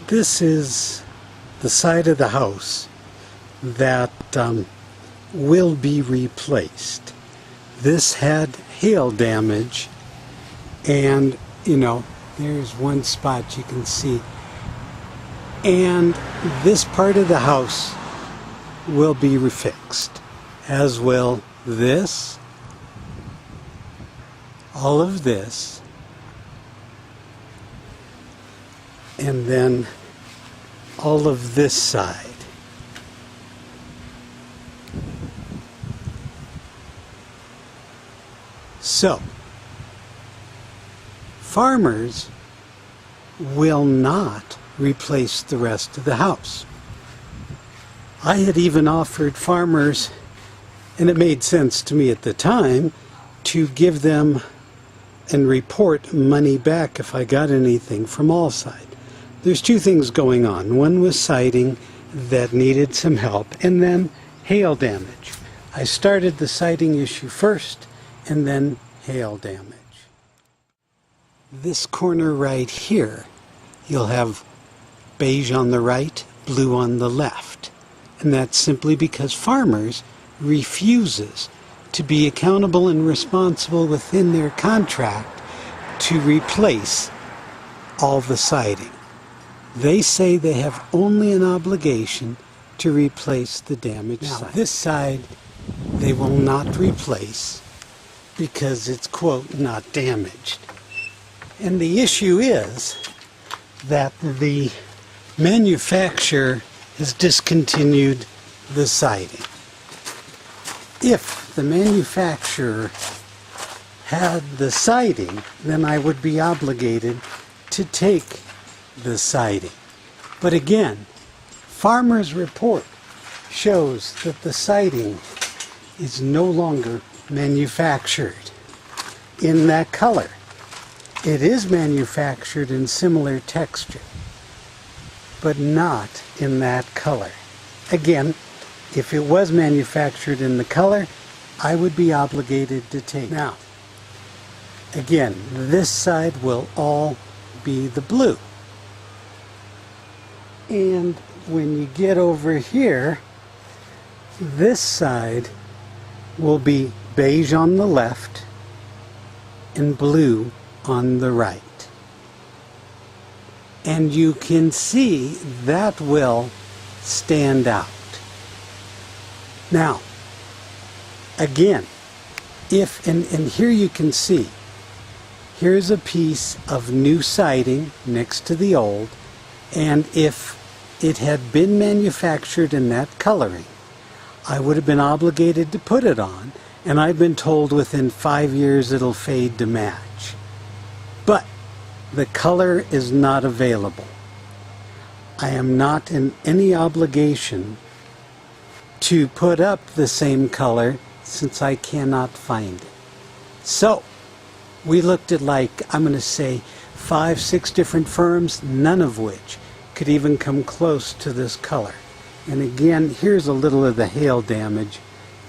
This is the side of the house that will be replaced. This had hail damage, and there's one spot you can see, and this part of the house will be refixed, as will this, all of this, and then all of this side. So, farmers will not replace the rest of the house. I had even offered farmers, and it made sense to me at the time, to give them and report money back if I got anything from Allside. There's two things going on. One was siding that needed some help, and then hail damage. I started the siding issue first, and then hail damage. This corner right here, you'll have beige on the right, blue on the left. And that's simply because farmers refuses to be accountable and responsible within their contract to replace all the siding. They say they have only an obligation to replace the damaged side. This side they will not replace because it's, quote, not damaged. And the issue is that the manufacturer has discontinued the siding. If the manufacturer had the siding, then I would be obligated to take the siding. But again, Farmer's report shows that the siding is no longer manufactured in that color. It is manufactured in similar texture, but not in that color. Again, if it was manufactured in the color, I would be obligated to take. Now, again, this side will all be the blue. And when you get over here, this side will be beige on the left and blue on the right. And you can see that will stand out. Now, again, and here you can see, here's a piece of new siding next to the old, and if it had been manufactured in that coloring, I would have been obligated to put it on, and I've been told within 5 years it'll fade to match. But the color is not available. I am not in any obligation to put up the same color since I cannot find it. So, we looked at I'm going to say 5, 6 different firms, none of which could even come close to this color. And again, here's a little of the hail damage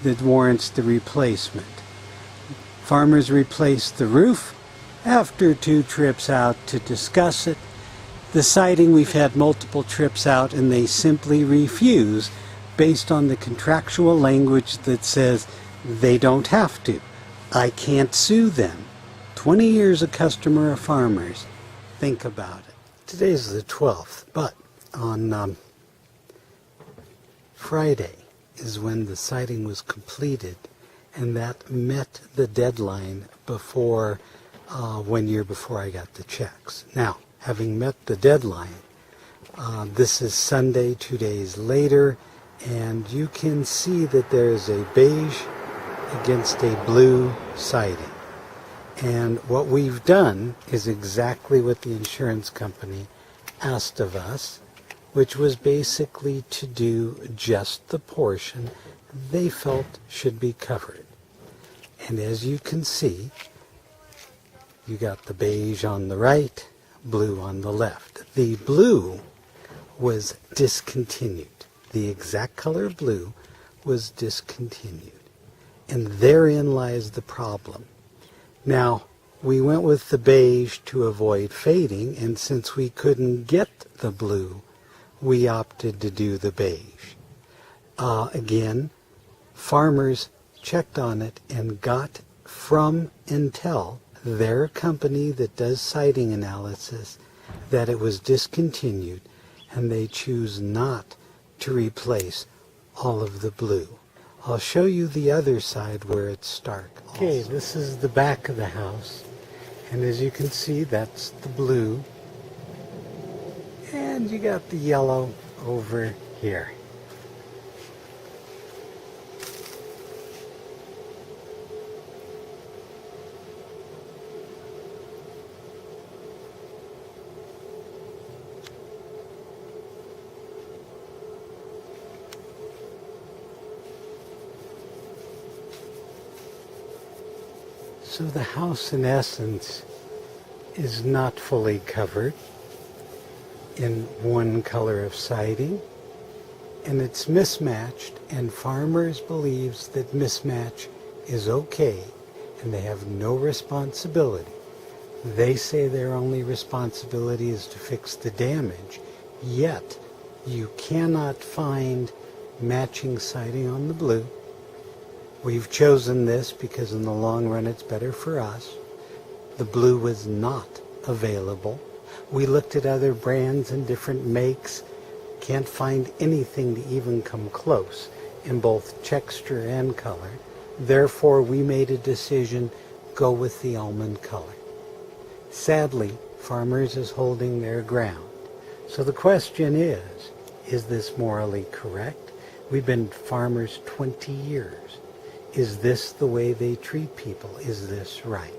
that warrants the replacement. Farmers replaced the roof after 2 trips out to discuss it. The siding, we've had multiple trips out, and they simply refuse based on the contractual language that says they don't have to. I can't sue them. 20 years a customer of Farmers. Think about it. Today's the 12th, but on Friday is when the siding was completed, and that met the deadline before 1 year before I got the checks. Now, having met the deadline, this is Sunday, 2 days later, and you can see that there is a beige against a blue siding. And what we've done is exactly what the insurance company asked of us, which was basically to do just the portion they felt should be covered. And as you can see, you got the beige on the right, blue on the left. The blue was discontinued. The exact color blue was discontinued. And therein lies the problem. Now, We went with the beige to avoid fading, and since we couldn't get the blue, we opted to do the beige. Again, farmers checked on it and got from Intel, their company that does siding analysis, that it was discontinued, and they choose not to replace all of the blue. I'll show you the other side where it's stark. Okay, this is the back of the house, and as you can see, that's the blue, and you got the yellow over here. So the house, in essence, is not fully covered in one color of siding, and it's mismatched, and farmers believes that mismatch is okay, and they have no responsibility. They say their only responsibility is to fix the damage, yet you cannot find matching siding on the blue. We've chosen this because in the long run it's better for us. The blue was not available. We looked at other brands and different makes. Can't find anything to even come close in both texture and color. Therefore, we made a decision, go with the almond color. Sadly, Farmers is holding their ground. So the question is this morally correct? We've been farmers 20 years. Is this the way they treat people? Is this right?